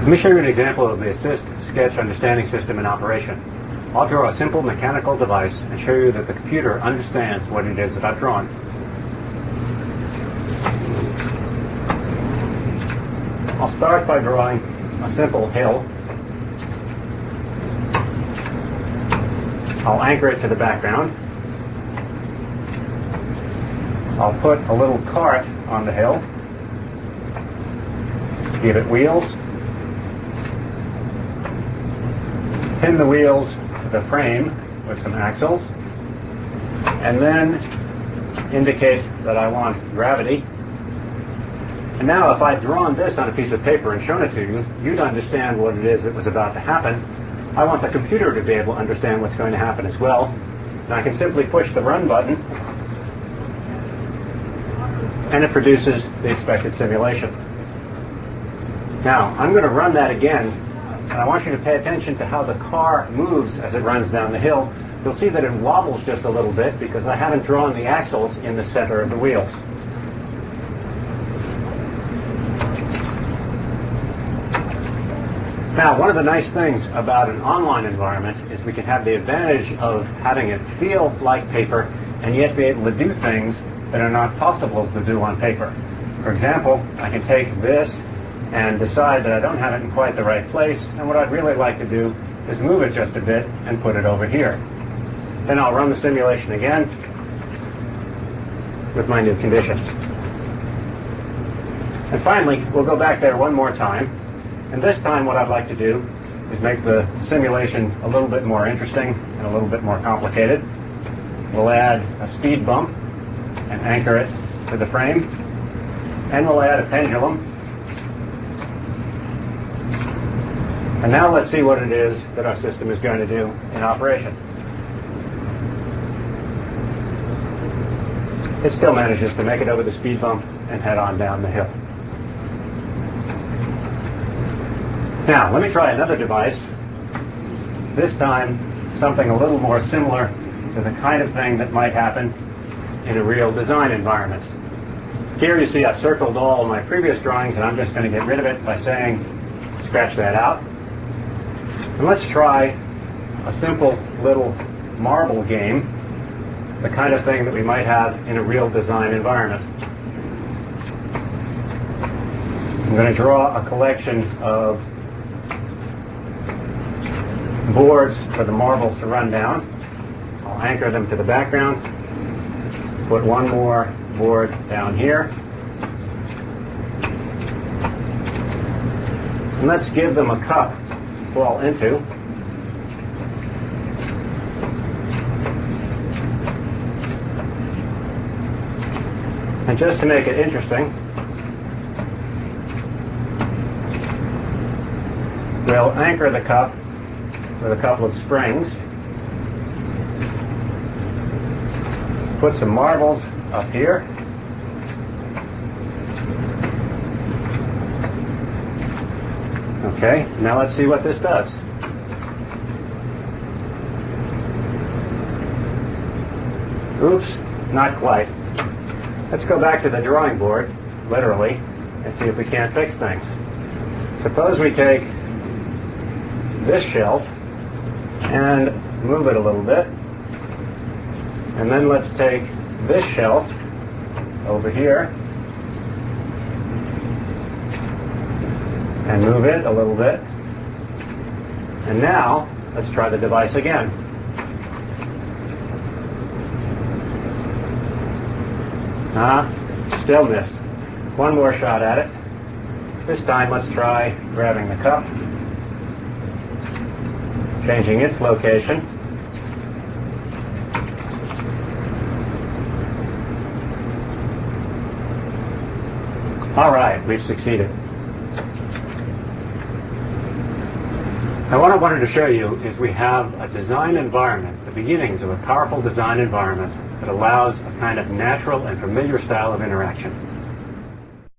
Let me show you an example of the Assist Sketch Understanding System in operation. I'll draw a simple mechanical device and show you that the computer understands what it is that I've drawn. I'll start by drawing a simple hill. I'll anchor it to the background. I'll put a little cart on the hill, give it wheels, pin the wheels to the frame with some axles, and then indicate that I want gravity. And now if I'd drawn this on a piece of paper and shown it to you, you'd understand what it is that was about to happen. I want the computer to be able to understand what's going to happen as well. And I can simply push the run button, and it produces the expected simulation. Now, I'm going to run that again, and I want you to pay attention to how the car moves as it runs down the hill. You'll see that it wobbles just a little bit because I haven't drawn the axles in the center of the wheels. Now, one of the nice things about an online environment is we can have the advantage of having it feel like paper and yet be able to do things that are not possible to do on paper. For example, I can take this and decide that I don't have it in quite the right place, and what I'd really like to do is move it just a bit and put it over here. Then I'll run the simulation again with my new conditions. And finally, we'll go back there one more time. And this time what I'd like to do is make the simulation a little bit more interesting and a little bit more complicated. We'll add a speed bump and anchor it to the frame. And we'll add a pendulum. And now let's see what it is that our system is going to do in operation. It still manages to make it over the speed bump and head on down the hill. Now, let me try another device. This time, something a little more similar to the kind of thing that might happen in a real design environment. Here you see I've circled all my previous drawings, and I'm just going to get rid of it by saying, scratch that out. And let's try a simple little marble game, the kind of thing that we might have in a real design environment. I'm going to draw a collection of boards for the marbles to run down. I'll anchor them to the background, put one more board down here, and let's give them a cup to fall into. And just to make it interesting, we'll anchor the cup with a couple of springs, put some marbles up here, okay, now let's see what this does. Oops, not quite. Let's go back to the drawing board, literally, and see if we can't fix things. Suppose we take this shelf and move it a little bit. And then let's take this shelf over here and move it a little bit. And now, let's try the device again. Still missed. One more shot at it. This time, let's try grabbing the cup, changing its location. All right, we've succeeded. Now, what I wanted to show you is we have a design environment, the beginnings of a powerful design environment that allows a kind of natural and familiar style of interaction.